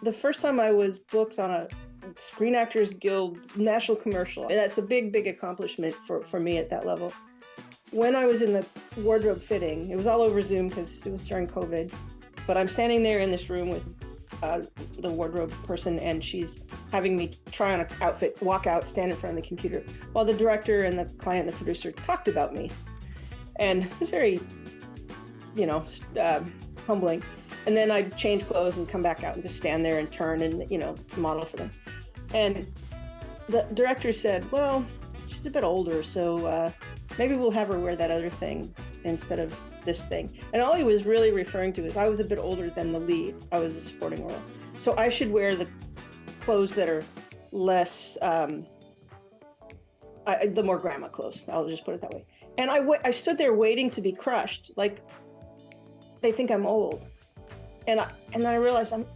The first time I was booked on a Screen Actors Guild national commercial, and that's a big, big accomplishment for me at that level. When I was in the wardrobe fitting, it was all over Zoom because it was during COVID, but I'm standing there in this room with the wardrobe person, and she's having me try on an outfit, walk out, stand in front of the computer, while the director and the client and the producer talked about me. And it was very, humbling. And then I'd change clothes and come back out and just stand there and turn and, model for them. And the director said, well, she's a bit older, so maybe we'll have her wear that other thing instead of this thing. And all he was really referring to is I was a bit older than the lead. I was a supporting role. So I should wear the clothes that are less, the more grandma clothes. I'll just put it that way. And I stood there waiting to be crushed. Like, they think I'm old. And then I realized I'm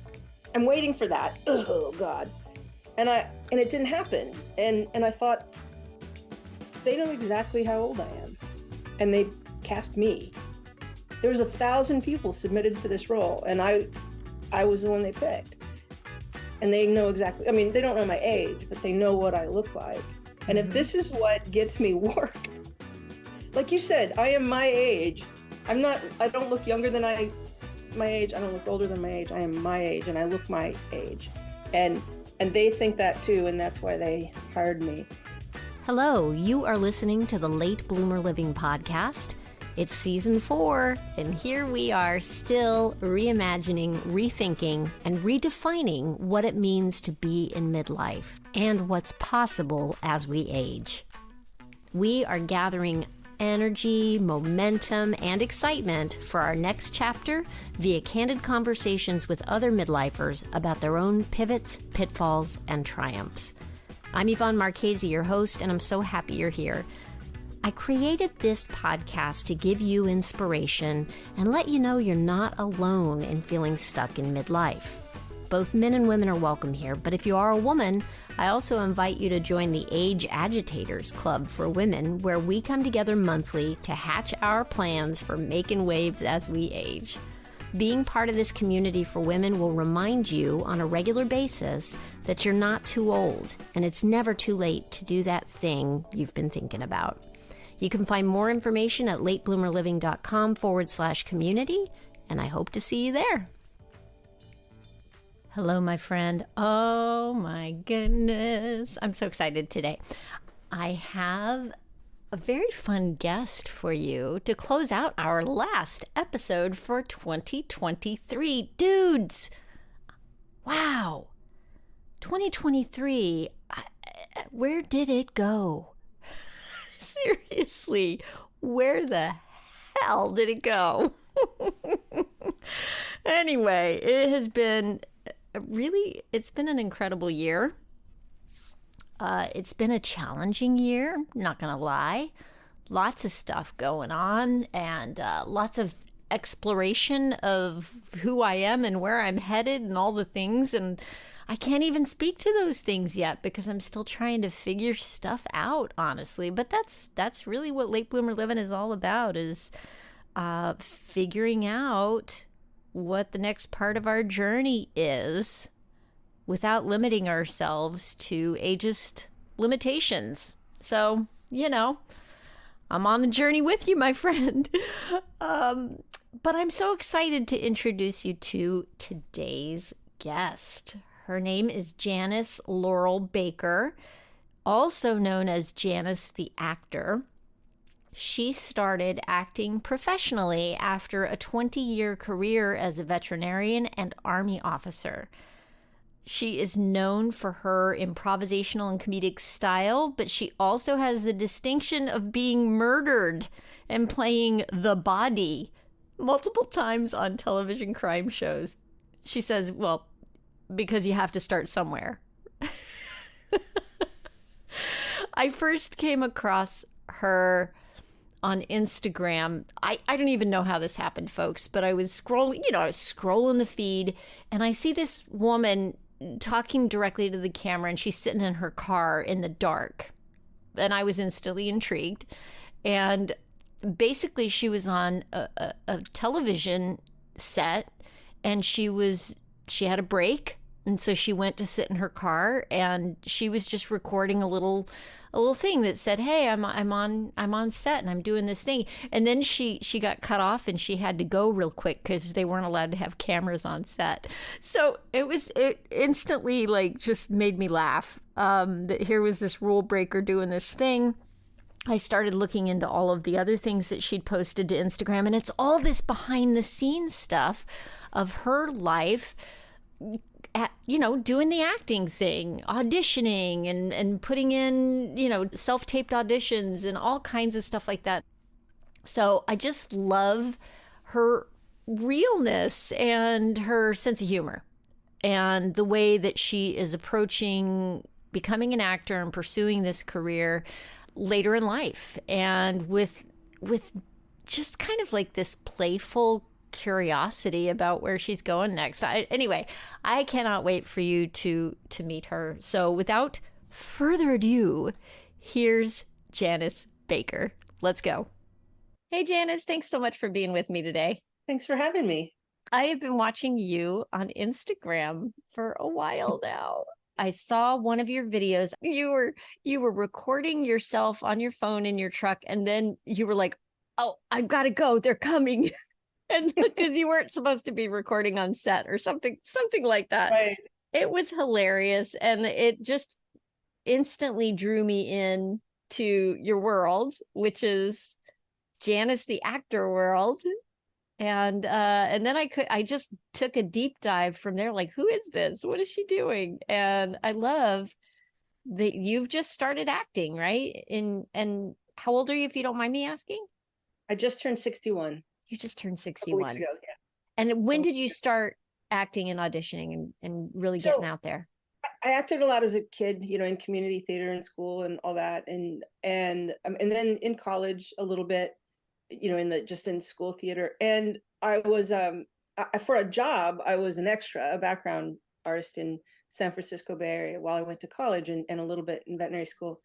waiting for that. Oh God. And it didn't happen. And I thought, they know exactly how old I am. And they cast me. There was 1,000 people submitted for this role, and I was the one they picked. And they know exactly, they don't know my age, but they know what I look like. And if this is what gets me work, like you said, I am my age. I don't look younger than my age. I don't look older than my age. I am my age, and I look my age. And they think that too, and that's why they hired me. Hello, you are listening to the Late Bloomer Living podcast. It's season 4, and here we are still reimagining, rethinking, and redefining what it means to be in midlife and what's possible as we age. We are gathering energy, momentum, and excitement for our next chapter via candid conversations with other midlifers about their own pivots, pitfalls, and triumphs. I'm Yvonne Marchese, your host, and I'm so happy you're here. I created this podcast to give you inspiration and let you know you're not alone in feeling stuck in midlife. Both men and women are welcome here, but if you are a woman, I also invite you to join the Age Agitators Club for Women, where we come together monthly to hatch our plans for making waves as we age. Being part of this community for women will remind you on a regular basis that you're not too old, and it's never too late to do that thing you've been thinking about. You can find more information at latebloomerliving.com/community, and I hope to see you there. Hello, my friend. Oh my goodness. I'm so excited today. I have a very fun guest for you to close out our last episode for 2023. Dudes, wow. 2023, where did it go? Seriously, where the hell did it go? Anyway, it's been an incredible year. It's been a challenging year, not gonna lie. Lots of stuff going on and lots of exploration of who I am and where I'm headed and all the things. And I can't even speak to those things yet because I'm still trying to figure stuff out, honestly. But that's really what Late Bloomer Living is all about, is figuring out what the next part of our journey is without limiting ourselves to ageist limitations. So, I'm on the journey with you, my friend. But I'm so excited to introduce you to today's guest. Her name is Janice Laurel Baker, also known as Janice the Actor. She started acting professionally after a 20-year career as a veterinarian and Army officer. She is known for her improvisational and comedic style, but she also has the distinction of being murdered and playing the body multiple times on television crime shows. She says, well, because you have to start somewhere. I first came across her on Instagram. I don't even know how this happened, folks, but I was scrolling the feed, and I see this woman talking directly to the camera, and she's sitting in her car in the dark. And I was instantly intrigued. And basically she was on a television set, and she had a break And so she went to sit in her car, and she was just recording a little thing that said, "Hey, I'm on set and I'm doing this thing." And then she got cut off and she had to go real quick because they weren't allowed to have cameras on set. So it instantly like just made me laugh. That here was this rule breaker doing this thing. I started looking into all of the other things that she'd posted to Instagram, and it's all this behind the scenes stuff of her life, doing the acting thing, auditioning and putting in, self-taped auditions and all kinds of stuff like that. So I just love her realness and her sense of humor and the way that she is approaching becoming an actor and pursuing this career later in life, and with just kind of like this playful curiosity about where she's going next. Anyway, I cannot wait for you to meet her. So without further ado, here's Janice Baker. Let's go. Hey, Janice, thanks so much for being with me today. Thanks for having me. I have been watching you on Instagram for a while now. I saw one of your videos. You were recording yourself on your phone in your truck, and then you were like, "Oh, I've got to go. They're coming." And because you weren't supposed to be recording on set or something like that. Right. It was hilarious, and it just instantly drew me in to your world, which is Janice the actor world. And then I just took a deep dive from there, like, who is this? What is she doing? And I love that you've just started acting, right? And how old are you, if you don't mind me asking? I just turned 61. You just turned A couple 61. weeks ago, yeah. And when did you start acting and auditioning and really getting out there? I acted a lot as a kid, in community theater in school and all that, and then in college a little bit, in school theater. And I was for a job, I was an extra, a background artist in San Francisco Bay Area while I went to college, and a little bit in veterinary school.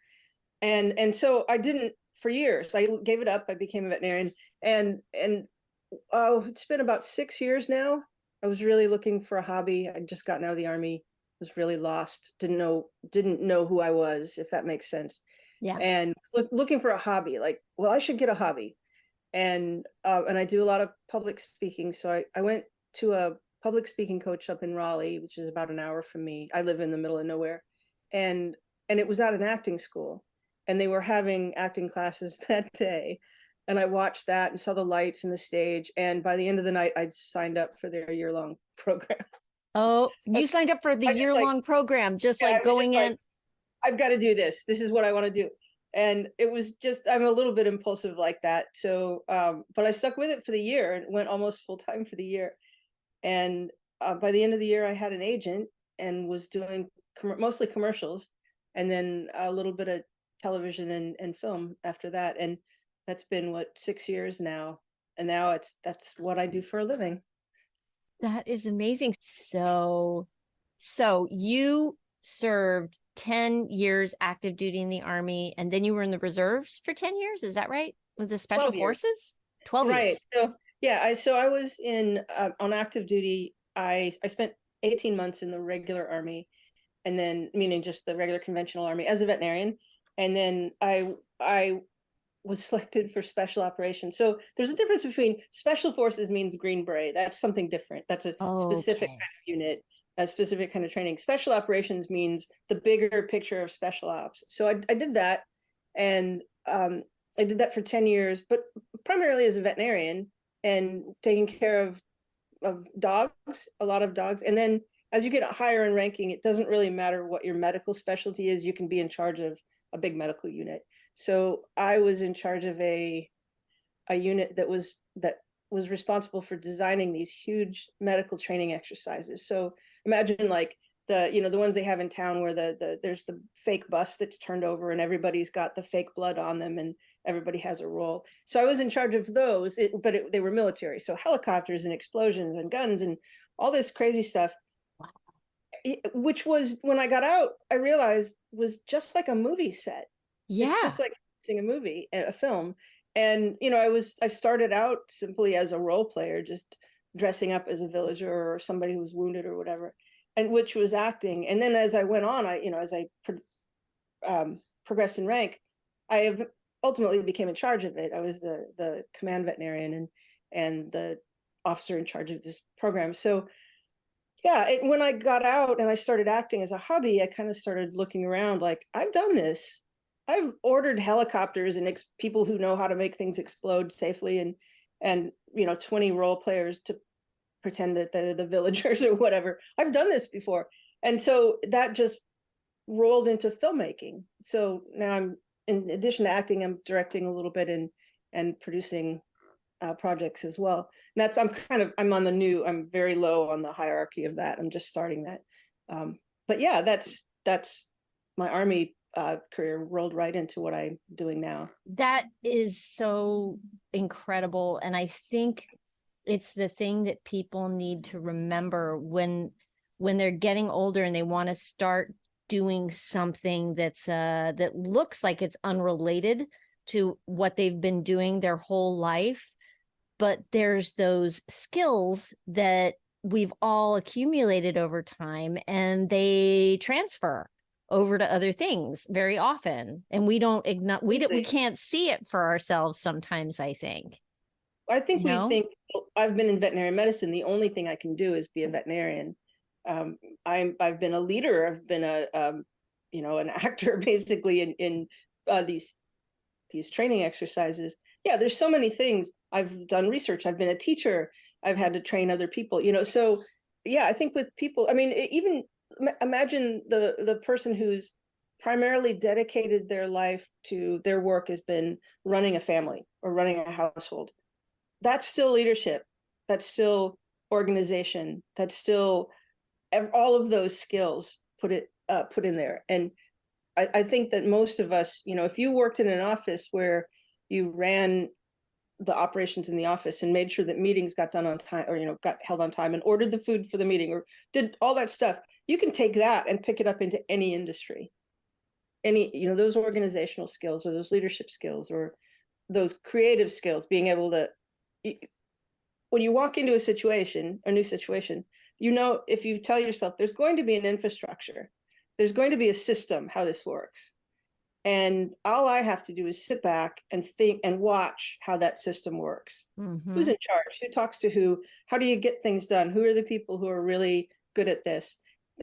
And so I didn't, for years, I gave it up. I became a veterinarian, and it's been about 6 years now. I was really looking for a hobby. I'd just gotten out of the Army, was really lost, didn't know who I was, if that makes sense. Yeah. And looking for a hobby, like, well, I should get a hobby. And I do a lot of public speaking. So I went to a public speaking coach up in Raleigh, which is about an hour from me. I live in the middle of nowhere. And it was at an acting school, and they were having acting classes that day. And I watched that and saw the lights and the stage. And by the end of the night, I'd signed up for their year-long program. Oh, you signed up for the year-long program, just like going in. I've got to do this. This is what I want to do. And it was just, I'm a little bit impulsive like that. So, but I stuck with it for the year and went almost full time for the year. And by the end of the year, I had an agent and was doing mostly commercials, and then a little bit of television and film after that. And that's been 6 years now. And now that's what I do for a living. That is amazing. So you served 10 years active duty in the Army, and then you were in the reserves for 10 years. Is that right? With the Special Forces? 12 years. Right. So yeah, so I was on active duty. I spent 18 months in the regular Army, and then, meaning just the regular conventional Army, as a veterinarian. And then I was selected for special operations. So there's a difference between special forces means Green Beret. That's something different. That's a specific kind of unit, a specific kind of training. Special operations means the bigger picture of special ops. So I did that, and I did that for 10 years, but primarily as a veterinarian and taking care of dogs, a lot of dogs. And then as you get higher in ranking, it doesn't really matter what your medical specialty is. You can be in charge of a big medical unit. So I was in charge of a unit that was responsible for designing these huge medical training exercises. So imagine like the ones they have in town where there's the fake bus that's turned over and everybody's got the fake blood on them and everybody has a role. So I was in charge of those, but they were military. So helicopters and explosions and guns and all this crazy stuff. Wow. Which was, when I got out, I realized was just like a movie set. Yeah. It's just like seeing a movie, a film. And, I started out simply as a role player, just dressing up as a villager or somebody who was wounded or whatever. and which was acting. And then as I went on, as I progressed in rank, I have ultimately became in charge of it. I was the command veterinarian and the officer in charge of this program. So yeah, when I got out and I started acting as a hobby, I kind of started looking around like, I've done this. I've ordered helicopters and people who know how to make things explode safely, and 20 role players to pretend that they're the villagers or whatever. I've done this before. And so that just rolled into filmmaking. So now I'm, in addition to acting, I'm directing a little bit and producing projects as well. And that's, I'm very low on the hierarchy of that. I'm just starting that. But yeah, that's my Army career rolled right into what I'm doing now. That is so incredible. And I think it's the thing that people need to remember when they're getting older and they want to start doing something that looks like it's unrelated to what they've been doing their whole life. But there's those skills that we've all accumulated over time, and they transfer over to other things very often, and we can't see it for ourselves sometimes. I think we think, I've been in veterinary medicine. The only thing I can do is be a veterinarian. I've been a leader. I've been an actor basically in these training exercises. Yeah, there's so many things. I've done research. I've been a teacher. I've had to train other people. So yeah, I think with people, I mean, even imagine the person who's primarily dedicated their life to their work has been running a family or running a household. That's still leadership. That's still organization. That's still all of those skills put in there. And I think that most of us, if you worked in an office where you ran the operations in the office and made sure that meetings got done on time, or got held on time, and ordered the food for the meeting, or did all that stuff, you can take that and pick it up into any industry. Those organizational skills, or those leadership skills, or those creative skills, being able to, when you walk into a new situation, if you tell yourself there's going to be an infrastructure, there's going to be a system, how this works. And all I have to do is sit back and think and watch how that system works. Mm-hmm. Who's in charge? Who talks to who? How do you get things done? Who are the people who are really good at this?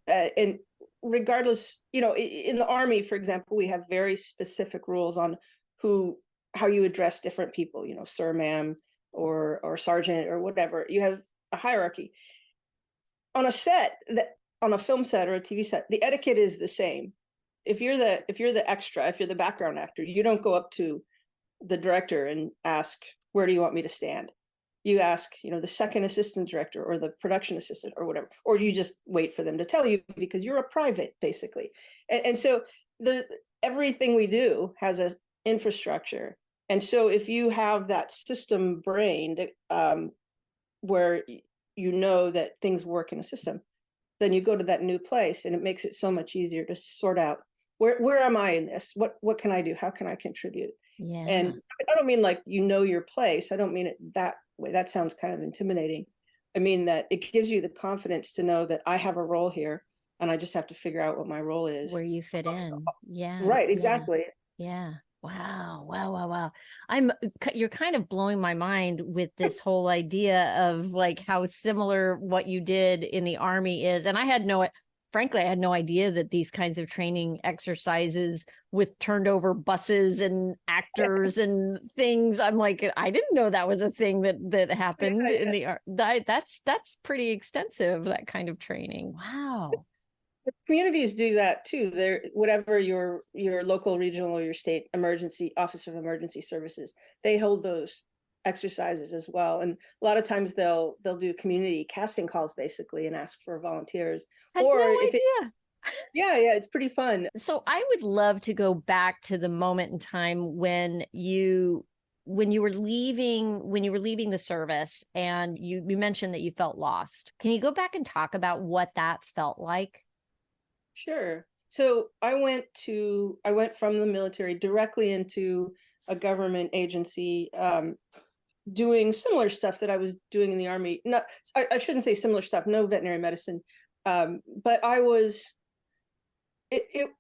And regardless, in the Army, for example, we have very specific rules on how you address different people, sir, ma'am, or sergeant, or whatever. You have a hierarchy. On a film set or a TV set, the etiquette is the same. If you're the extra, if you're the background actor, you don't go up to the director and ask, where do you want me to stand? You ask, the second assistant director or the production assistant or whatever, or you just wait for them to tell you because you're a private, basically. And so everything we do has an infrastructure. And so if you have that system brain where that things work in a system, then you go to that new place and it makes it so much easier to sort out where am I in this? What can I do? How can I contribute? Yeah. And I don't mean like your place. I don't mean it that way. That sounds kind of intimidating. I mean that it gives you the confidence to know that I have a role here and I just have to figure out what my role is. Where you fit in. Yeah. Right, exactly. Yeah. Wow. You're kind of blowing my mind with this whole idea of like how similar what you did in the Army is. And I had no idea that these kinds of training exercises with turned over buses and actors and things. I'm like, I didn't know that was a thing that happened in the that's pretty extensive, that kind of training. Wow. The communities do that too. They're whatever your local, regional, or your state office of emergency services, they hold those exercises as well. And a lot of times they'll do community casting calls basically and ask for volunteers. Yeah, it's pretty fun. So I would love to go back to the moment in time when you were leaving the service, and you mentioned that you felt lost. Can you go back and talk about what that felt like? Sure. So I went from the military directly into a government agency, doing similar stuff that I was doing in the Army. I shouldn't say similar stuff, no veterinary medicine, But I was, it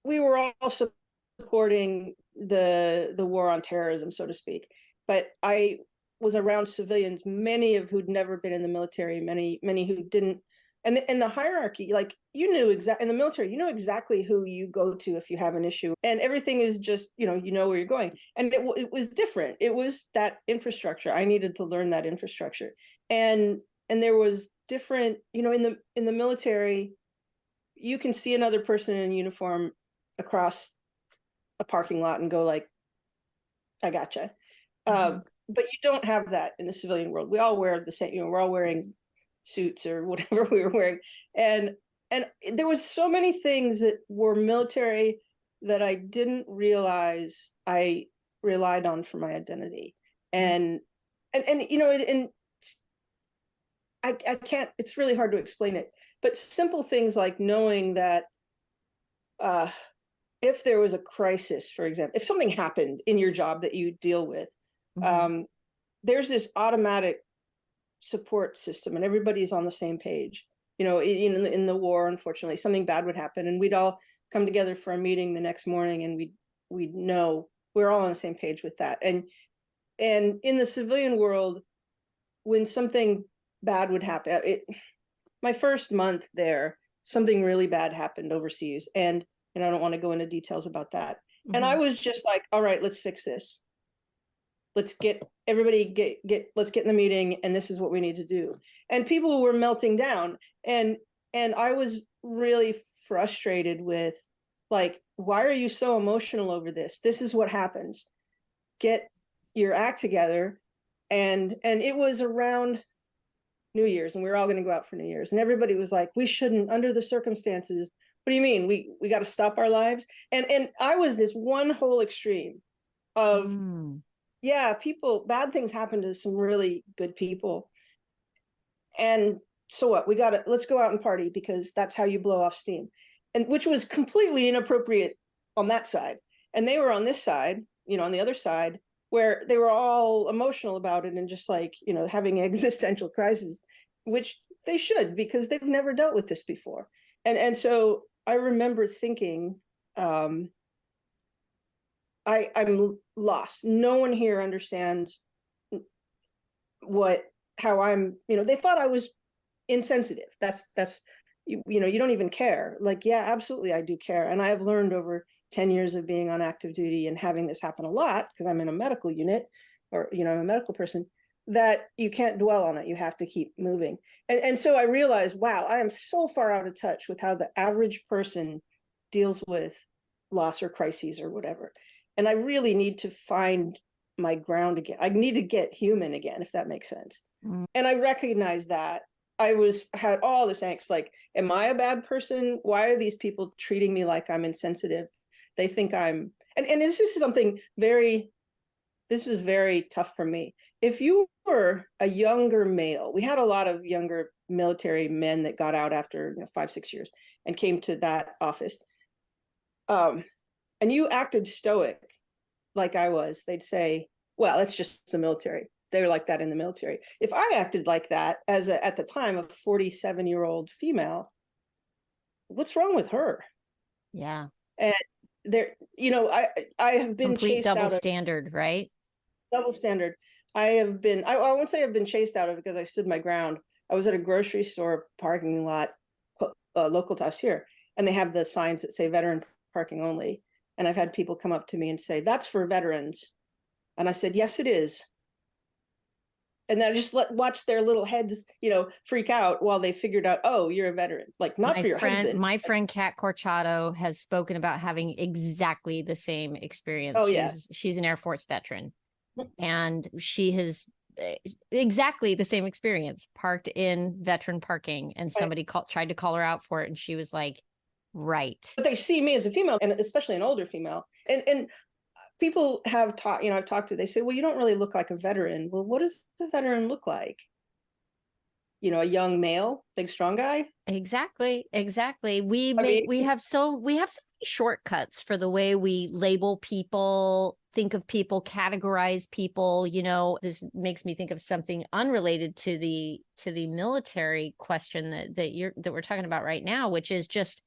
we were all supporting the war on terrorism, so to speak. But I was around civilians, many of who'd never been in the military, many who didn't. And the hierarchy, like you knew exactly in the military, you know exactly who you go to if you have an issue, and everything is just, you know where you're going. And it was different. It was that infrastructure. I needed to learn that infrastructure, and there was different, in the military, you can see another person in uniform across a parking lot and go like, I gotcha. But you don't have that in the civilian world. We all wear the same, we're all wearing suits or whatever we were wearing. And there was so many things that were military that I didn't realize I relied on for my identity. And I can't, it's really hard to explain it, but simple things like knowing that if there was a crisis, for example, if something happened in your job that you deal with, there's this automatic support system and everybody's on the same page. In the war, unfortunately, something bad would happen and we'd all come together for a meeting the next morning and we'd know we're all on the same page with that. And in the civilian world, when something bad would happen, my first month there, something really bad happened overseas, and I don't want to go into details about that. And I was just like, all right, let's fix this. Let's get everybody let's get in the meeting, and this is what we need to do. And people were melting down, and I was really frustrated with, like, why are you so emotional over this? This is what happens. Get your act together. And it was around New Year's, and we were all going to go out for New Year's, and everybody was like, we shouldn't, under the circumstances. What do you mean? We got to stop our lives? And I was this one whole extreme of, yeah, people, bad things happen to some really good people. And so what? Let's go out and party because that's how you blow off steam. And which was completely inappropriate on that side. And they were on this side, on the other side, where they were all emotional about it and just like, having existential crises, which they should, because they've never dealt with this before. And so I remember thinking, I'm lost. No one here understands how I'm, they thought I was insensitive. That's, you don't even care. Like, yeah, absolutely. I do care. And I have learned over 10 years of being on active duty and having this happen a lot, because I'm in a medical unit, or, I'm a medical person, that you can't dwell on it. You have to keep moving. And so I realized, wow, I am so far out of touch with how the average person deals with loss or crises or whatever. And I really need to find my ground again. I need to get human again, if that makes sense. And I recognize that I had all this angst, like, am I a bad person? Why are these people treating me like I'm insensitive? They think I'm, and this is something this was very tough for me. If you were a younger male, we had a lot of younger military men that got out after 5-6 years and came to that office. And you acted stoic like I was, they'd say, well, it's just the military. They were like that in the military. If I acted like that at the time, a 47-year-old female, what's wrong with her? Yeah. And there, I have been complete chased double out of standard, right? Double standard. I won't say I've been chased out of it because I stood my ground. I was at a grocery store parking lot local to us here, and they have the signs that say veteran parking only. And I've had people come up to me and say, that's for veterans. And I said, yes, it is. And then I just watch their little heads, freak out while they figured out, oh, you're a veteran. Like, not for your husband. My friend Kat Corchado has spoken about having exactly the same experience. Oh, yeah. She's an Air Force veteran, and she has exactly the same experience, parked in veteran parking, and somebody tried to call her out for it, and she was like, right. But they see me as a female, and especially an older female. And people have taught, I've talked to, they say, well, you don't really look like a veteran. Well, what does a veteran look like? a young male, big, strong guy. Exactly. I mean, We have so many shortcuts for the way we label people, think of people, categorize people. This makes me think of something unrelated to the military question that we're talking about right now, which is just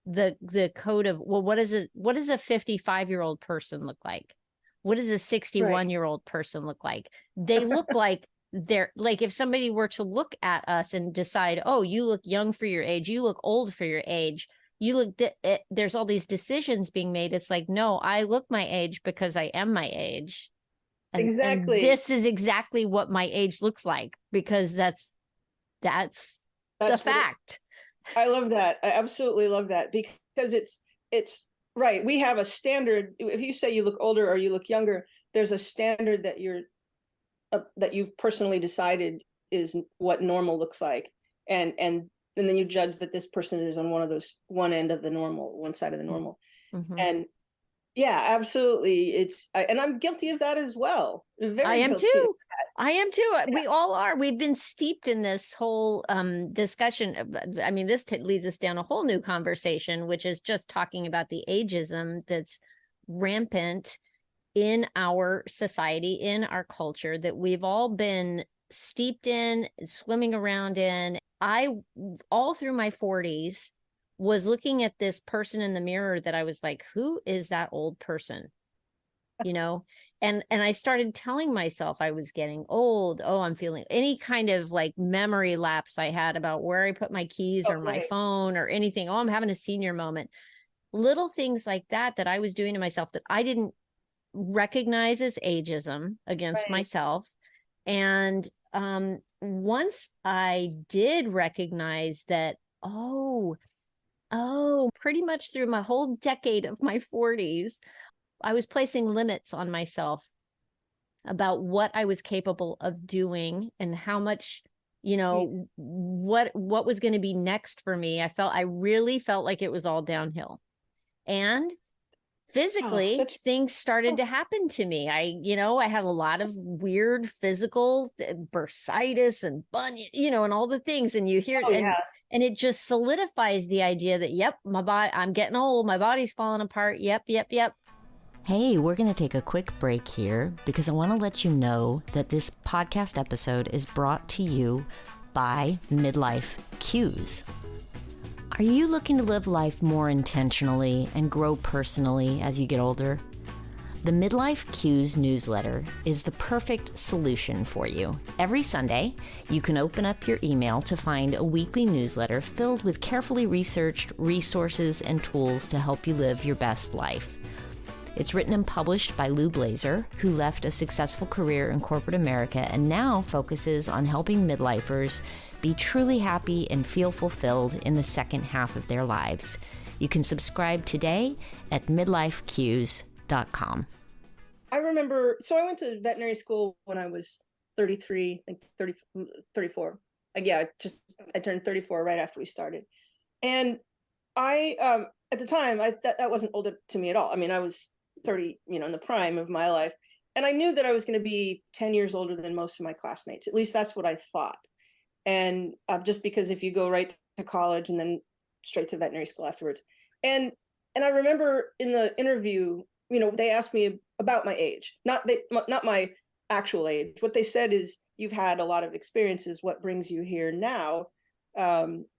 the code of, well, what does a 55-year-old person look like? What does a 61-year-old person look like? They look like they're like, if somebody were to look at us and decide, oh, you look young for your age, you look old for your age, there's all these decisions being made. It's like, no, I look my age because I am my age. And this is exactly what my age looks like, because that's the fact. I love that. I absolutely love that, because it's right. We have a standard. If you say you look older or you look younger, there's a standard that you've personally decided is what normal looks like. And then you judge that this person is on one end of the normal, one side of the normal. Mm-hmm. And yeah, absolutely. And I'm guilty of that as well. I am too. Yeah. We all are. We've been steeped in this whole discussion. I mean, this leads us down a whole new conversation, which is just talking about the ageism that's rampant in our society, in our culture, that we've all been steeped in, swimming around in. I, all through my 40s, was looking at this person in the mirror that I was like, who is that old person? And I started telling myself I was getting old. Oh, I'm feeling any kind of like memory lapse I had about where I put my keys or my phone or anything. Oh, I'm having a senior moment. Little things like that I was doing to myself that I didn't recognize as ageism against myself. And once I did recognize that, pretty much through my whole decade of my 40s, I was placing limits on myself about what I was capable of doing and how much, what was going to be next for me. I really felt like it was all downhill. And physically, things started to happen to me. I had a lot of weird physical bursitis and bunion, and all the things. And you hear and it just solidifies the idea that, yep, my body, I'm getting old. My body's falling apart. Yep. Hey, we're going to take a quick break here because I want to let you know that this podcast episode is brought to you by Midlife Cues. Are you looking to live life more intentionally and grow personally as you get older? The Midlife Cues newsletter is the perfect solution for you. Every Sunday, you can open up your email to find a weekly newsletter filled with carefully researched resources and tools to help you live your best life. It's written and published by Lou Blazer, who left a successful career in corporate America and now focuses on helping midlifers be truly happy and feel fulfilled in the second half of their lives. You can subscribe today at midlifecues.com. I remember, so I went to veterinary school when I was 33, I think 34. I turned 34 right after we started. And I, at the time, that wasn't old to me at all. I mean, I was 30, in the prime of my life. And I knew that I was going to be 10 years older than most of my classmates. At least that's what I thought. And just because if you go right to college and then straight to veterinary school afterwards. And I remember in the interview, they asked me about my age, not my actual age. What they said is, you've had a lot of experiences. What brings you here now?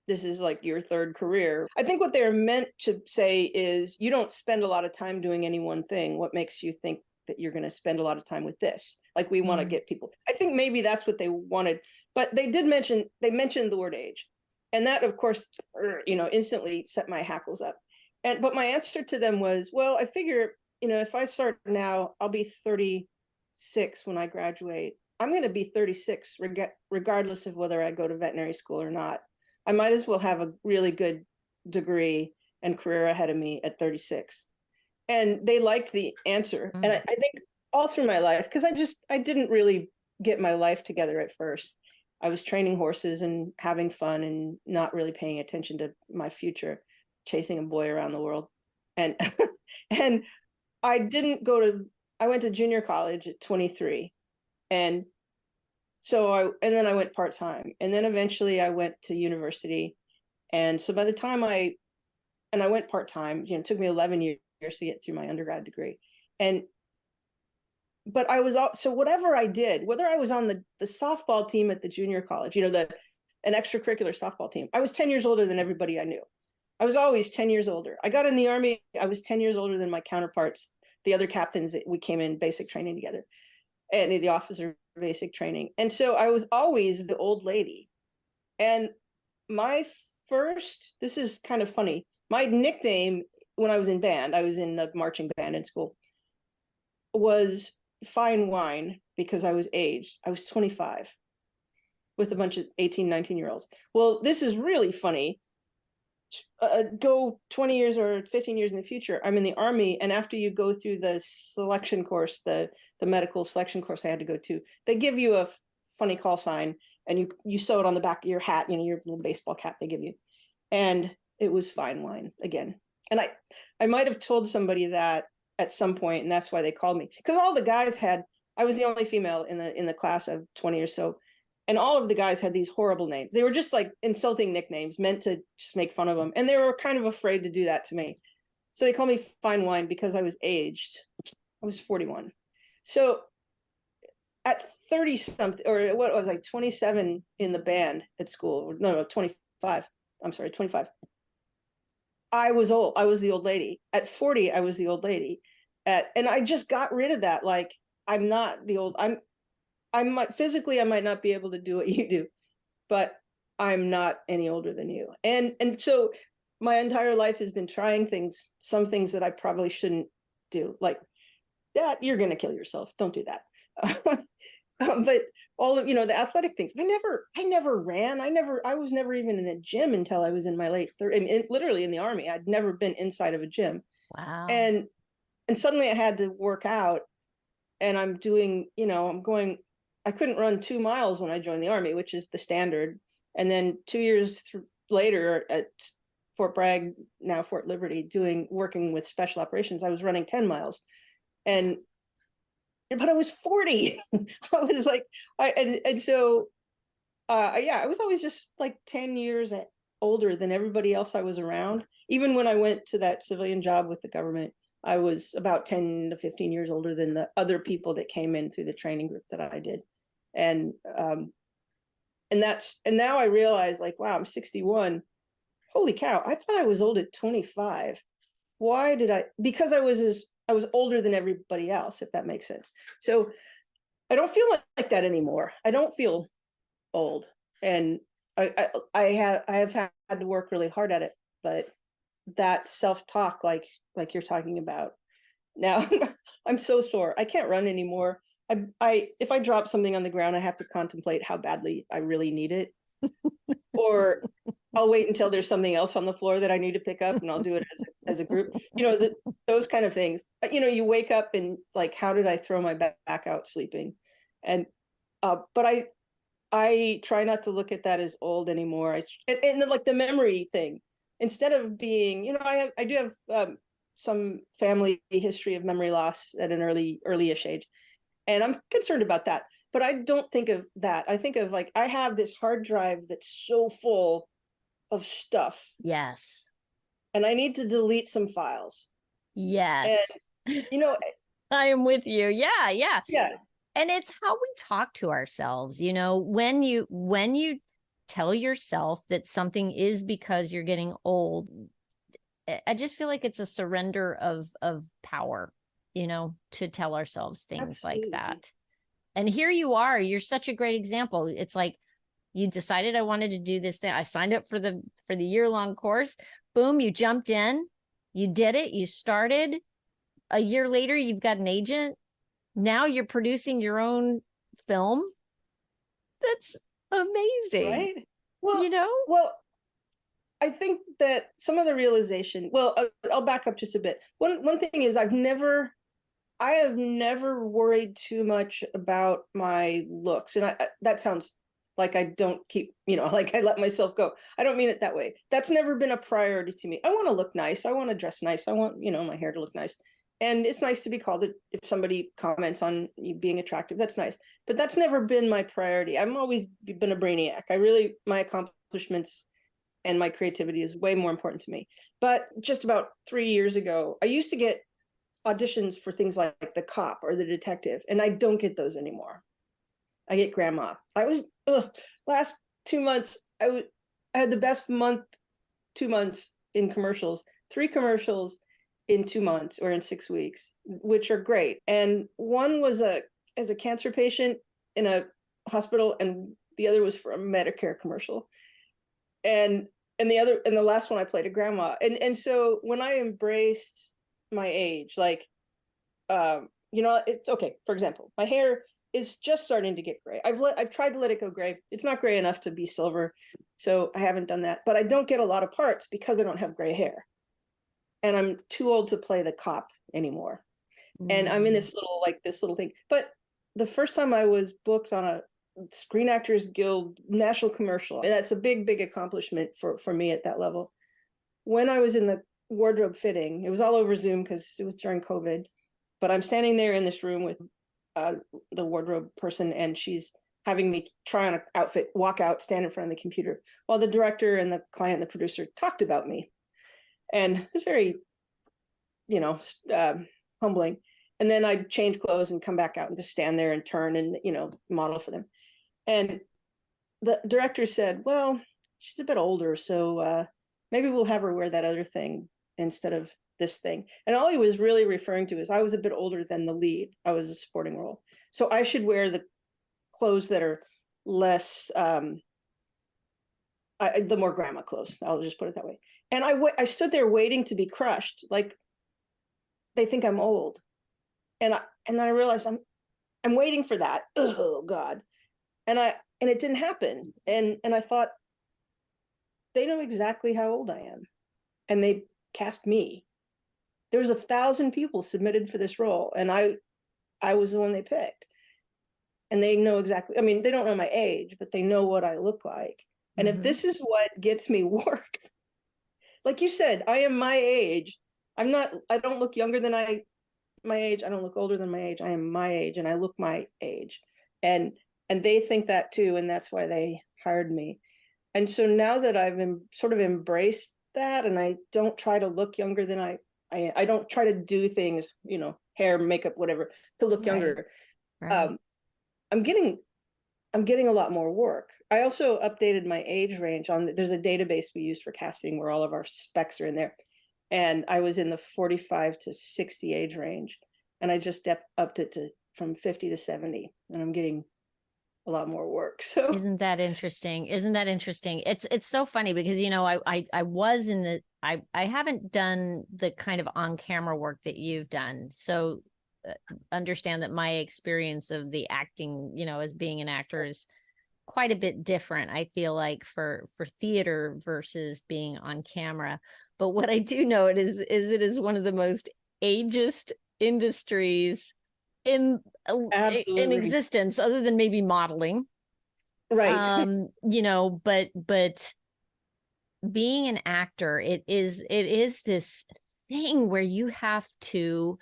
This is like your third career. I think what they're meant to say is, you don't spend a lot of time doing any one thing. What makes you think that you're going to spend a lot of time with this? Like, we want to get people. I think maybe that's what they wanted, but they mentioned the word age. And that, of course, instantly set my hackles up. But my answer to them was, well, I figure, if I start now, I'll be 36 when I graduate. I'm going to be 36 regardless of whether I go to veterinary school or not. I might as well have a really good degree and career ahead of me at 36. And they liked the answer. And I think all through my life, because I didn't really get my life together at first. I was training horses and having fun and not really paying attention to my future, chasing a boy around the world. And and I went to junior college at 23. And and then I went part-time, and then eventually I went to university. And so by the time I went part-time, it took me 11 years to get through my undergrad degree. But I was so whatever I did, whether I was on the softball team at the junior college, an extracurricular softball team, I was 10 years older than everybody I knew. I was always 10 years older. I got in the Army, I was 10 years older than my counterparts, the other captains that we came in basic training together, and the officer basic training. And so I was always the old lady. And this is kind of funny, my nickname when I was in band, I was in the marching band in school, was Fine Wine, because I was aged. I was 25 with a bunch of 18, 19-year-olds. Well, this is really funny. Go 20 years or 15 years in the future, I'm in the Army, and after you go through the selection course, the medical selection course I had to go to, they give you a funny call sign, and you sew it on the back of your hat, your little baseball cap they give you. And it was Fine Wine again. And I might have told somebody that at some point, and that's why they called me, because all the guys I was the only female in the class of 20 or so, and all of the guys had these horrible names. They were just like insulting nicknames meant to just make fun of them, and they were kind of afraid to do that to me. So they called me Fine Wine because I was aged. I was 41. So at 30 something, or what was I, 27 in the band at school? No, 25. I'm sorry, 25. I was old. I was the old lady. At 40, I was the old lady. And I just got rid of that. Like, I'm not the old. I might not be able to do what you do, but I'm not any older than you. And so my entire life has been trying some things that I probably shouldn't do, like that. You're going to kill yourself. Don't do that. But all of, the athletic things, I never ran. I was never even in a gym until I was in my late 30s, literally in the Army. I'd never been inside of a gym. Wow. And suddenly I had to work out, and I'm doing, I couldn't run 2 miles when I joined the Army, which is the standard. And then 2 years later at Fort Bragg, now Fort Liberty, working with special operations, I was running 10 miles. But I was 40. I was like, so I was always just like 10 years older than everybody else I was around. Even when I went to that civilian job with the government, I was about 10 to 15 years older than the other people that came in through the training group that I did. And now I realize, like, wow, I'm 61. Holy cow. I thought I was old at 25. Why did because I was older than everybody else, if that makes sense. So I don't feel like that anymore. I don't feel old. And I have had to work really hard at it, but that self-talk, like you're talking about now, I'm so sore. I can't run anymore. If I drop something on the ground, I have to contemplate how badly I really need it. Or I'll wait until there's something else on the floor that I need to pick up, and I'll do it as a group. Those kind of things. You wake up and like, how did I throw my back out sleeping? And but I try not to look at that as old anymore. And like the memory thing, instead of being, I do have some family history of memory loss at an early-ish age, and I'm concerned about that. But I don't think of that. I think of, like, I have this hard drive that's so full of stuff. Yes. And I need to delete some files. Yes. And, I am with you. Yeah. Yeah. And it's how we talk to ourselves. When you tell yourself that something is because you're getting old, I just feel like it's a surrender of power, to tell ourselves things Absolutely. Like that. And here you are, you're such a great example. It's like, you decided I wanted to do this thing. I signed up for the year-long course. Boom, you jumped in, you did it, you started. A year later, you've got an agent. Now you're producing your own film. That's amazing. Right? Well, I think that some of the realization, I'll back up just a bit. One thing is I have never worried too much about my looks. And that sounds like I don't keep, like I let myself go. I don't mean it that way. That's never been a priority to me. I want to look nice. I want to dress nice. I want, my hair to look nice. And it's nice to be called it if somebody comments on you being attractive. That's nice. But that's never been my priority. I've always been a brainiac. My accomplishments and my creativity is way more important to me. But just about 3 years ago, I used to get auditions for things like the cop or the detective, and I don't get those anymore. I get grandma. Last 2 months, I had the best 2 months in commercials, 3 commercials in 2 months or in 6 weeks, which are great. And one was as a cancer patient in a hospital, and the other was for a Medicare commercial. And the last one I played a grandma. And so when I embraced my age, like it's okay. For example, my hair is just starting to get gray. I've tried to let it go gray. It's not gray enough to be silver, so I haven't done that. But I don't get a lot of parts because I don't have gray hair, and I'm too old to play the cop anymore. And I'm in this little thing. But the first time I was booked on a Screen Actors Guild national commercial, and that's a big accomplishment for me at that level. When I was in the wardrobe fitting, it was all over Zoom because it was during COVID. But I'm standing there in this room with the wardrobe person, and she's having me try on an outfit, walk out, stand in front of the computer, while the director and the client and the producer talked about me. And it was very, humbling. And then I'd change clothes and come back out and just stand there and turn and, model for them. And the director said, well, she's a bit older, so maybe we'll have her wear that other thing instead of this thing. And all he was really referring to is I was a bit older than the lead. I was a supporting role. So I should wear the clothes that are less, the more grandma clothes. I'll just put it that way. And I stood there waiting to be crushed. Like, they think I'm old. And then I realized I'm waiting for that. Oh God. And it didn't happen. And I thought, they know exactly how old I am. And they cast me. There was 1,000 people submitted for this role, and I was the one they picked. And they know exactly, I mean, they don't know my age, but they know what I look like. And if this is what gets me work, like you said, I am my age. I don't look younger than my age. I don't look older than my age. I am my age, and I look my age. And they think that too, and that's why they hired me. And so now that I've sort of embraced that, and I don't try to look younger than I don't try to do things, hair, makeup, whatever, to look younger. Right. I'm getting a lot more work. I also updated my age range there's a database we use for casting where all of our specs are in there. And I was in the 45 to 60 age range. And I just upped it from 50 to 70. And I'm getting a lot more work. So Isn't that interesting? It's so funny because, I was in I haven't done the kind of on-camera work that you've done. So understand that my experience of the acting, as being an actor is quite a bit different. I feel like for theater versus being on camera. But what I do know it is one of the most ageist industries in existence, other than maybe modeling. Right. But being an actor, it is this thing where you have to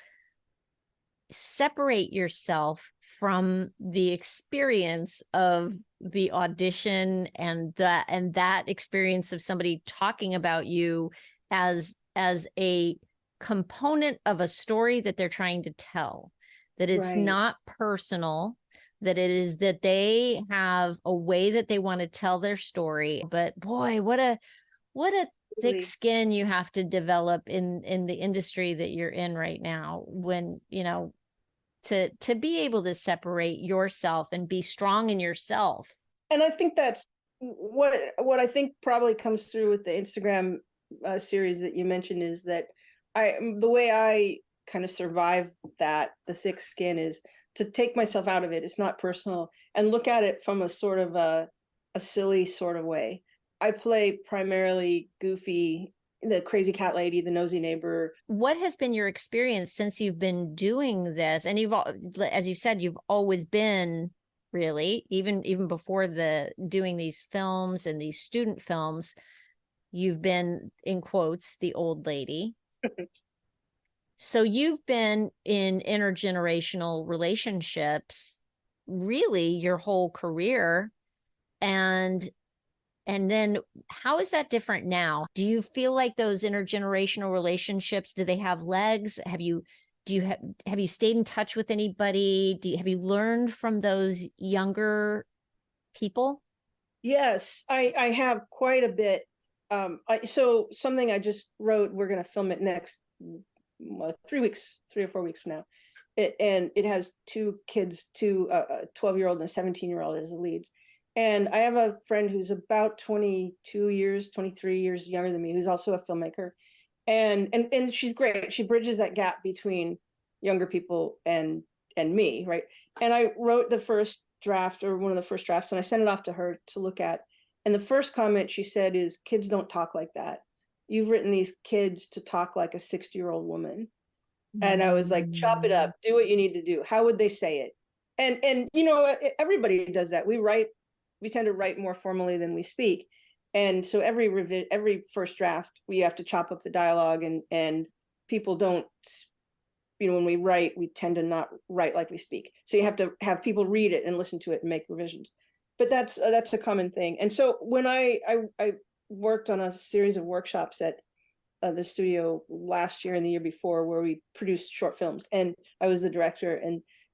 separate yourself from the experience of the audition and that experience of somebody talking about you as a component of a story that they're trying to tell, that it's not personal, that it is that they have a way that they want to tell their story. But boy, what a thick skin you have to develop in the industry that you're in right now, when to be able to separate yourself and be strong in yourself. And I think that's what I think probably comes through with the Instagram series that you mentioned, is that the way I kind of survive that, the thick skin, is to take myself out of it. It's not personal, and look at it from a sort of a silly sort of way. I play primarily goofy, the crazy cat lady, the nosy neighbor. What has been your experience since you've been doing this? And as you said, you've always been, really, even before doing these films and these student films, you've been, in quotes, the old lady. So you've been in intergenerational relationships really your whole career. And then how is that different now? Do you feel like those intergenerational relationships, do they have legs? Have you stayed in touch with anybody? Have you learned from those younger people? Yes, I have quite a bit. So something I just wrote, we're going to film it next 3 weeks, 3 or 4 weeks from now. And it has two kids, a 12-year-old and a 17-year-old as the leads. And I have a friend who's about 22 years, 23 years younger than me, who's also a filmmaker. And she's great. She bridges that gap between younger people and me, right? And I wrote the first draft, or one of the first drafts, and I sent it off to her to look at. And the first comment she said is, kids don't talk like that. You've written these kids to talk like a 60-year-old woman. And I was like, chop it up, do what you need to do. How would they say it? And everybody does that. We tend to write more formally than we speak. And so every first draft, we have to chop up the dialogue, and people don't, when we write, we tend to not write like we speak. So you have to have people read it and listen to it and make revisions. But that's a common thing. And so when I worked on a series of workshops at the studio last year and the year before, where we produced short films, and I was the director,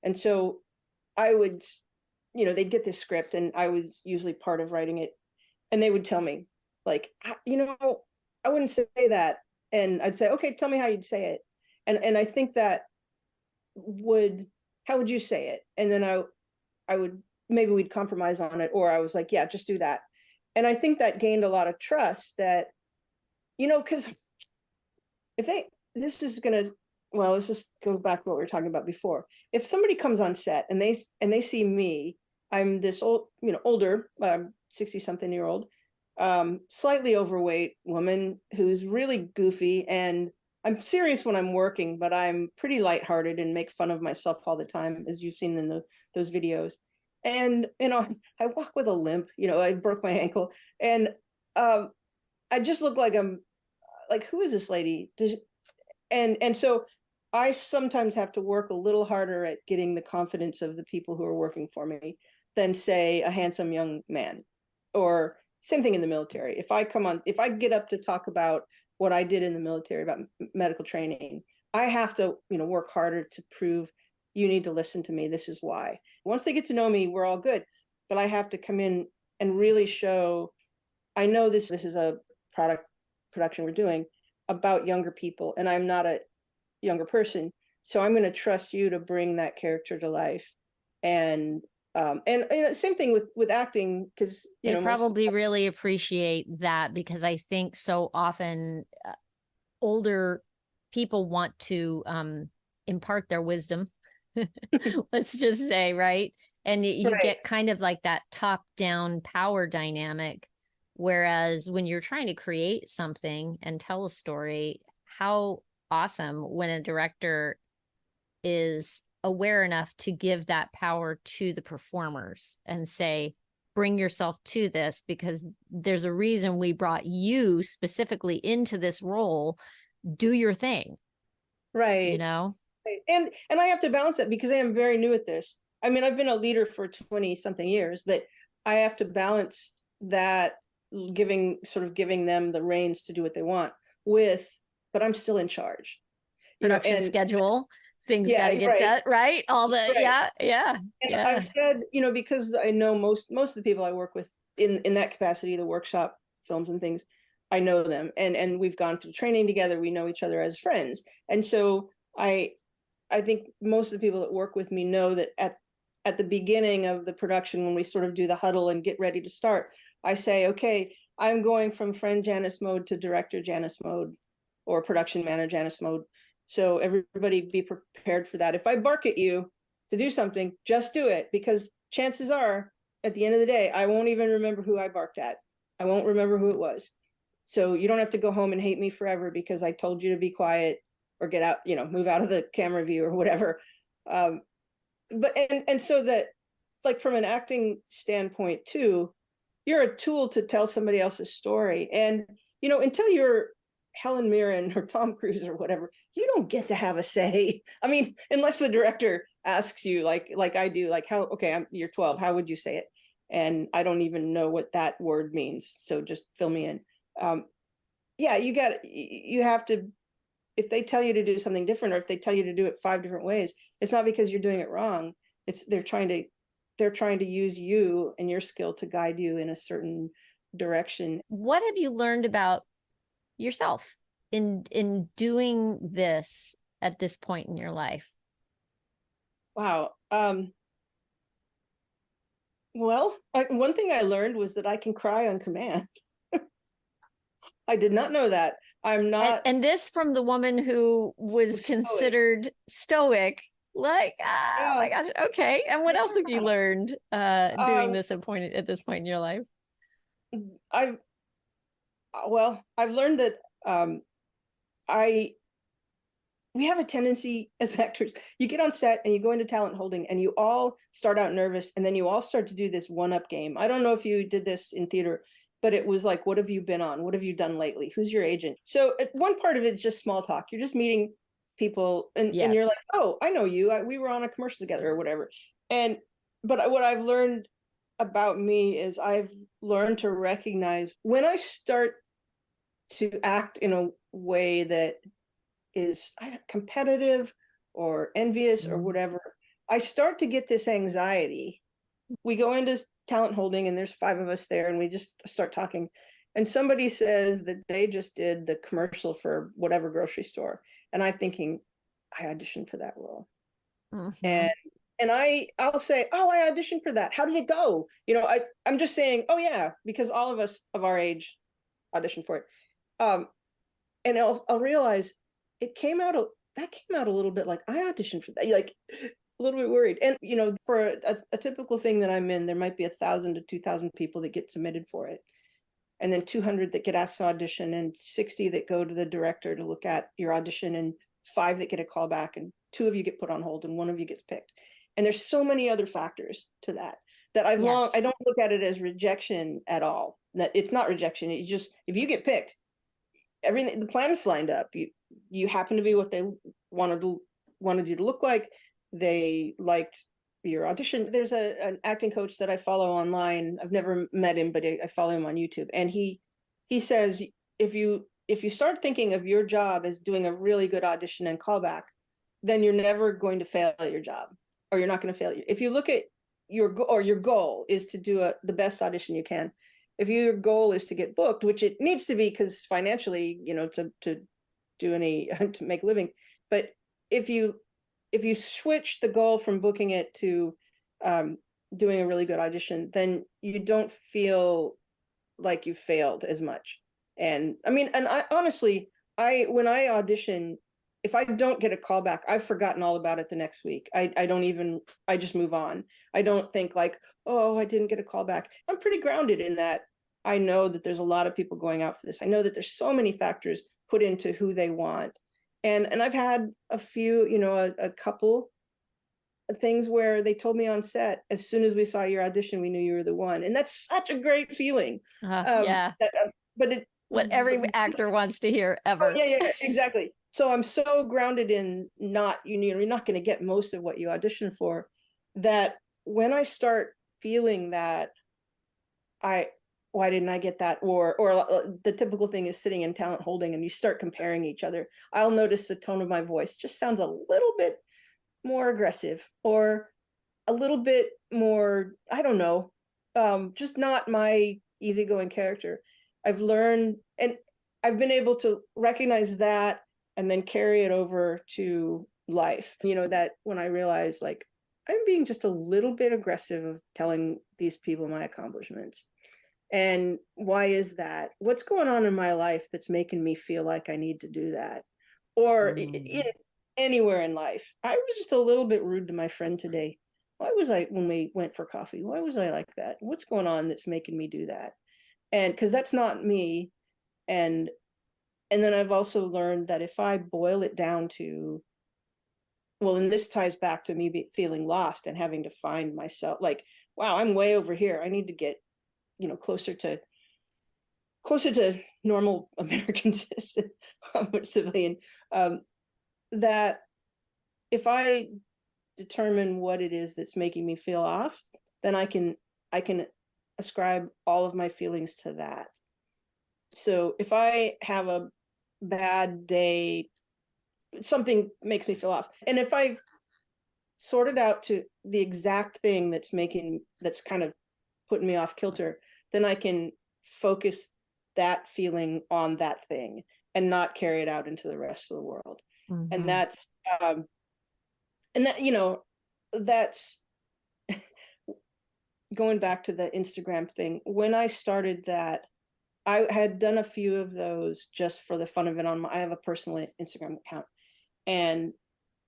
and so I would, they'd get this script, and I was usually part of writing it, and they would tell me, like, I wouldn't say that, and I'd say, okay, tell me how you'd say it, and I think that how would you say it? And then I would, maybe we'd compromise on it, or I was like, yeah, just do that. And I think that gained a lot of trust, that, because let's just go back to what we were talking about before. If somebody comes on set and they see me, I'm this older, 60-something-year-old, slightly overweight woman who's really goofy, and I'm serious when I'm working, but I'm pretty lighthearted and make fun of myself all the time, as you've seen in those videos. And, I walk with a limp, I broke my ankle, and I just look like I'm like, who is this lady? And so I sometimes have to work a little harder at getting the confidence of the people who are working for me than, say, a handsome young man. Or same thing in the military. If I get up to talk about what I did in the military, about medical training, I have to, work harder to prove, you need to listen to me. This is why. Once they get to know me, we're all good. But I have to come in and really show, I know this is a production we're doing about younger people, and I'm not a younger person, so I'm going to trust you to bring that character to life. And same thing with acting, because They probably really appreciate that, because I think so often older people want to impart their wisdom. Let's just say, right? And you right. get kind of like that top-down power dynamic. Whereas when you're trying to create something and tell a story, how awesome when a director is aware enough to give that power to the performers and say, bring yourself to this, because there's a reason we brought you specifically into this role. Do your thing. Right. Right. And I have to balance that, because I am very new at this. I mean, I've been a leader for 20 something years, but I have to balance that, giving them the reins to do what they want but I'm still in charge. Production schedule, things got to get right. done, right? All the, right. yeah. And I've said, because I know most of the people I work with in that capacity, the workshop films and things, I know them, and we've gone through training together. We know each other as friends. And so I think most of the people that work with me know that at the beginning of the production, when we sort of do the huddle and get ready to start, I say, okay, I'm going from friend Janice mode to director Janice mode, or production manager Janice mode. So everybody be prepared for that. If I bark at you to do something, just do it, because chances are, at the end of the day, I won't even remember who I barked at. I won't remember who it was. So you don't have to go home and hate me forever because I told you to be quiet or get out, move out of the camera view or whatever. But so that, like, from an acting standpoint too, you're a tool to tell somebody else's story. And, until you're Helen Mirren or Tom Cruise or whatever, you don't get to have a say. I mean, unless the director asks you, like I do, like, how, okay, you're 12, how would you say it? And I don't even know what that word means. So just fill me in. Yeah, you have to, if they tell you to do something different, or if they tell you to do it 5 different ways, it's not because you're doing it wrong. It's they're trying to use you and your skill to guide you in a certain direction. What have you learned about yourself in doing this at this point in your life? Wow. Well, one thing I learned was that I can cry on command. I did not know that. I'm not. And this from the woman who was considered stoic. Like, Yeah. oh my gosh, okay. And what else have you learned doing this at this point in your life? I've learned that we have a tendency as actors, you get on set and you go into talent holding and you all start out nervous, and then you all start to do this one-up game. I don't know if you did this in theater, but it was like, what have you been on? What have you done lately? Who's your agent? So one part of it is just small talk. You're just meeting people, and you're like, oh, I know you. We were on a commercial together or whatever. But what I've learned about me is I've learned to recognize when I start to act in a way that is competitive or envious or whatever, I start to get this anxiety. We go into talent holding and there's 5 of us there, and we just start talking, and somebody says that they just did the commercial for whatever grocery store, and I'm thinking, I auditioned for that role. And I'll say, oh, I auditioned for that. How did it go? I'm just saying, oh yeah, because all of us of our age auditioned for it. And I'll realize that came out a little bit like I auditioned for that, like a little bit worried. And for a typical thing that I'm in, there might be 1,000 to 2,000 people that get submitted for it, and then 200 that get asked to audition, and 60 that go to the director to look at your audition, and 5 that get a call back, and 2 of you get put on hold, and 1 of you gets picked. And there's so many other factors to that I don't look at it as rejection at all. That it's not rejection. It's just, if you get picked, everything, the planets lined up. You happen to be what they wanted you to look like. They liked your audition. There's an acting coach that I follow online. I've never met him, but I follow him on YouTube. And he says, if you start thinking of your job as doing a really good audition and callback, then you're never going to fail at your job, or you're not going to fail. If you look at your goal is to do the best audition you can. If your goal is to get booked, which it needs to be, because financially, to do any to make a living, but if you switch the goal from booking it to doing a really good audition, then you don't feel like you failed as much. And I mean, and I honestly, when I audition, if I don't get a call back, I've forgotten all about it the next week. I just move on. I don't think like, oh, I didn't get a call back. I'm pretty grounded in that. I know that there's a lot of people going out for this. I know that there's so many factors put into who they want. And I've had a few, a couple of things where they told me on set, as soon as we saw your audition, we knew you were the one. And that's such a great feeling. Yeah. What every actor wants to hear ever. Oh, yeah, exactly. So I'm so grounded in you're not going to get most of what you audition for, that when I start feeling that why didn't I get that? Or the typical thing is sitting in talent holding and you start comparing each other. I'll notice the tone of my voice just sounds a little bit more aggressive, or a little bit more, I don't know, just not my easygoing character. I've learned, and I've been able to recognize that and then carry it over to life. That when I realize, like, I'm being just a little bit aggressive of telling these people my accomplishments. And why is that? What's going on in my life that's making me feel like I need to do that? Or anywhere in life. I was just a little bit rude to my friend today. Why was I, when we went for coffee, why was I like that? What's going on that's making me do that? And because that's not me. And then I've also learned that if I boil it down to, well, and this ties back to me feeling lost and having to find myself, like, wow, I'm way over here. I need to get, closer to normal American citizen, civilian, that if I determine what it is that's making me feel off, then I can ascribe all of my feelings to that. So if I have a bad day, something makes me feel off. And if I sort it out to the exact thing that's kind of putting me off kilter, then I can focus that feeling on that thing and not carry it out into the rest of the world. Mm-hmm. And that's and that, that's going back to the Instagram thing. When I started that, I had done a few of those just for the fun of it. I have a personal Instagram account, and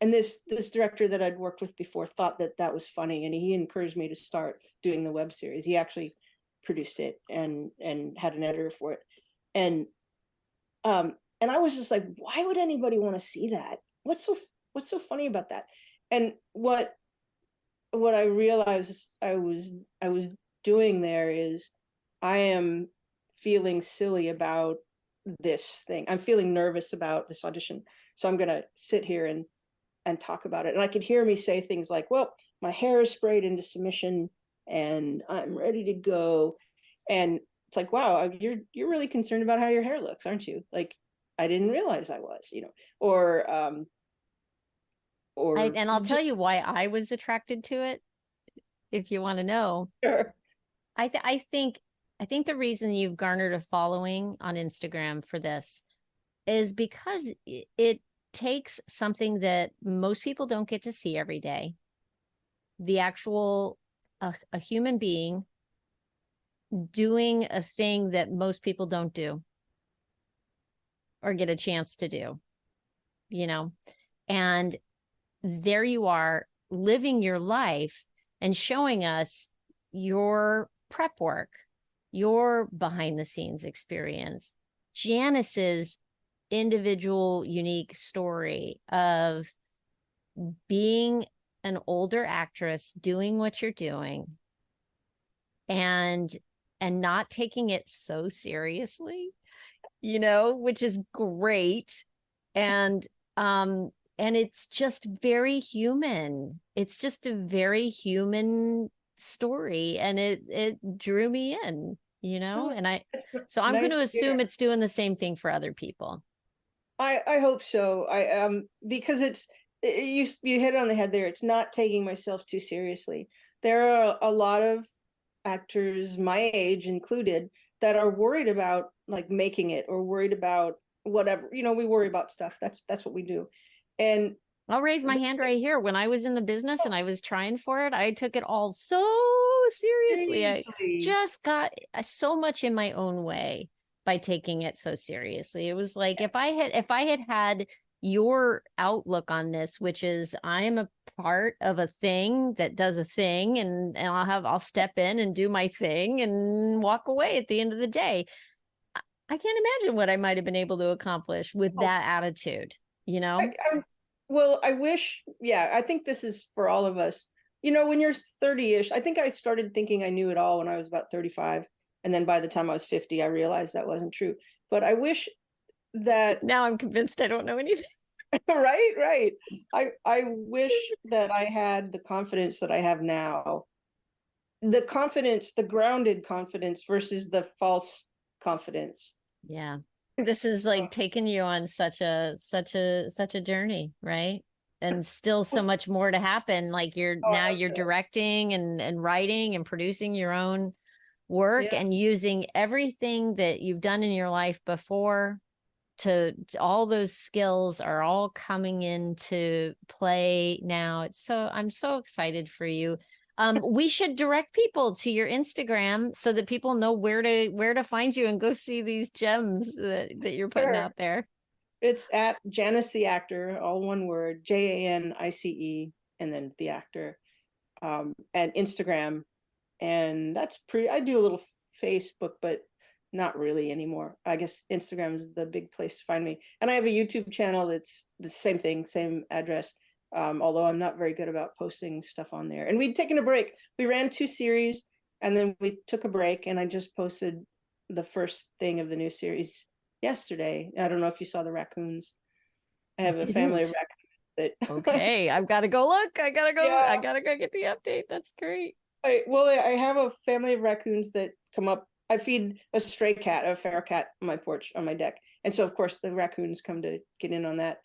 this director that I'd worked with before thought that was funny, and he encouraged me to start doing the web series. He actually produced it and had an editor for it, and I was just like, why would anybody want to see that? What's so funny about that? And what I realized I was doing there is, I am feeling silly about this thing. I'm feeling nervous about this audition. So I'm going to sit here and talk about it. And I could hear me say things like, well, my hair is sprayed into submission and I'm ready to go. And it's like, wow, you're really concerned about how your hair looks, aren't you? Like, I didn't realize I was, or And I'll tell you why I was attracted to it, if you want to know. Sure. I think the reason you've garnered a following on Instagram for this is because it takes something that most people don't get to see every day. The actual a human being doing a thing that most people don't do or get a chance to do, and there you are living your life and showing us your prep work, your behind the scenes experience, Janice's individual unique story of being an older actress, doing what you're doing and not taking it so seriously, which is great. And it's just very human. It's just a very human story, and it drew me in, and I'm going to assume it's doing the same thing for other people. I hope so. Because you hit it on the head there. It's not taking myself too seriously. There are a lot of actors my age included that are worried about like making it, or worried about whatever, we worry about stuff. That's what we do. And I'll raise my hand right here. When I was in the business and I was trying for it, I took it all so seriously. I just got so much in my own way by taking it so seriously. It was like, if I had your outlook on this, which is I'm a part of a thing that does a thing, and I'll step in and do my thing and walk away at the end of the day. I can't imagine what I might have been able to accomplish with that attitude, Well, I wish, I think this is for all of us. When you're 30-ish, I think I started thinking I knew it all when I was about 35. And then by the time I was 50, I realized that wasn't true. But I wish that... Now I'm convinced I don't know anything. Right. I wish that I had the confidence that I have now. The confidence, the grounded confidence versus the false confidence. Yeah. This is like taking you on such a journey, right? And still so much more to happen. Like you're directing and writing and producing your own work, and using everything that you've done in your life before to all those skills are all coming into play now. I'm so excited for you. We should direct people to your Instagram so that people know where to find you and go see these gems that you're putting out there. It's at Janice the Actor, all one word, JANICE, and then the actor, at Instagram. And that's I do a little Facebook, but not really anymore. I guess Instagram is the big place to find me. And I have a YouTube channel that's the same thing, same address. Although I'm not very good about posting stuff on there. And we'd taken a break. We ran 2 series and then we took a break, and I just posted the first thing of the new series yesterday. I don't know if you saw the raccoons. I have a family of raccoons that. Okay, I've got to go look. I gotta go. Yeah. I gotta go get the update. That's great. I have a family of raccoons that come up. I feed a stray cat, a feral cat, on my porch, on my deck, and so of course the raccoons come to get in on that.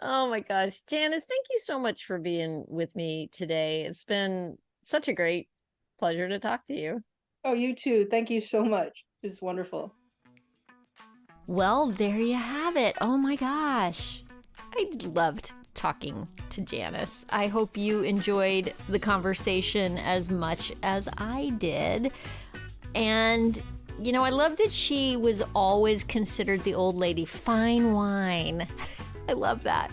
Oh my gosh, Janice, thank you so much for being with me today. It's been such a great pleasure to talk to you. Oh, you too. Thank you so much. It's wonderful. Well, there you have it. Oh my gosh. I loved talking to Janice. I hope you enjoyed the conversation as much as I did. And, you know, I love that she was always considered the old lady. Fine wine. I love that.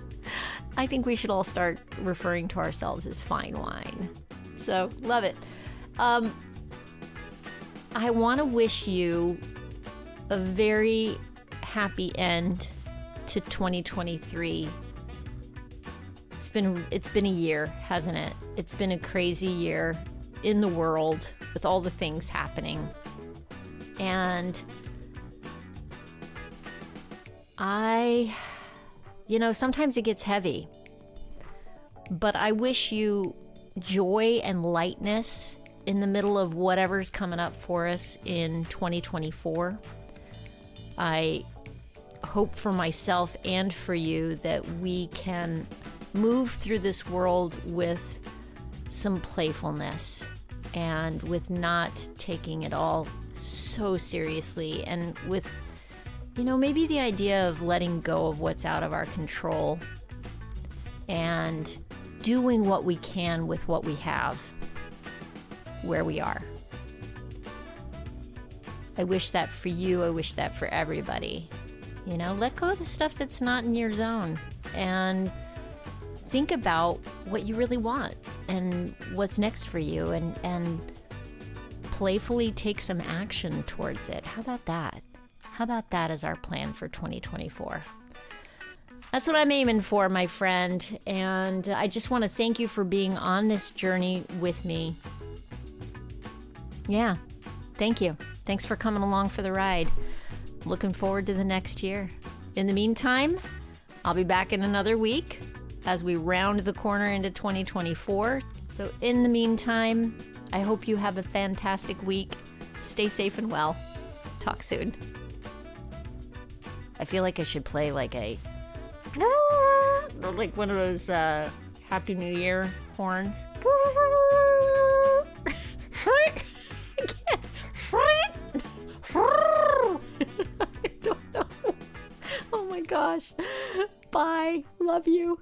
I think we should all start referring to ourselves as fine wine. So, love it. I want to wish you a very happy end to 2023. It's been a year, hasn't it? It's been a crazy year in the world with all the things happening. And sometimes it gets heavy. But I wish you joy and lightness in the middle of whatever's coming up for us in 2024. I hope for myself and for you that we can move through this world with some playfulness and with not taking it all so seriously, and with, maybe the idea of letting go of what's out of our control and doing what we can with what we have where we are. I wish that for you. I wish that for everybody. Let go of the stuff that's not in your zone and think about what you really want and what's next for you, and playfully take some action towards it. How about that? How about that as our plan for 2024? That's what I'm aiming for, my friend. And I just want to thank you for being on this journey with me. Yeah, thank you. Thanks for coming along for the ride. Looking forward to the next year. In the meantime, I'll be back in another week as we round the corner into 2024. So in the meantime, I hope you have a fantastic week. Stay safe and well. Talk soon. I feel like I should play like one of those Happy New Year horns. I don't know. Oh my gosh. Bye. Love you.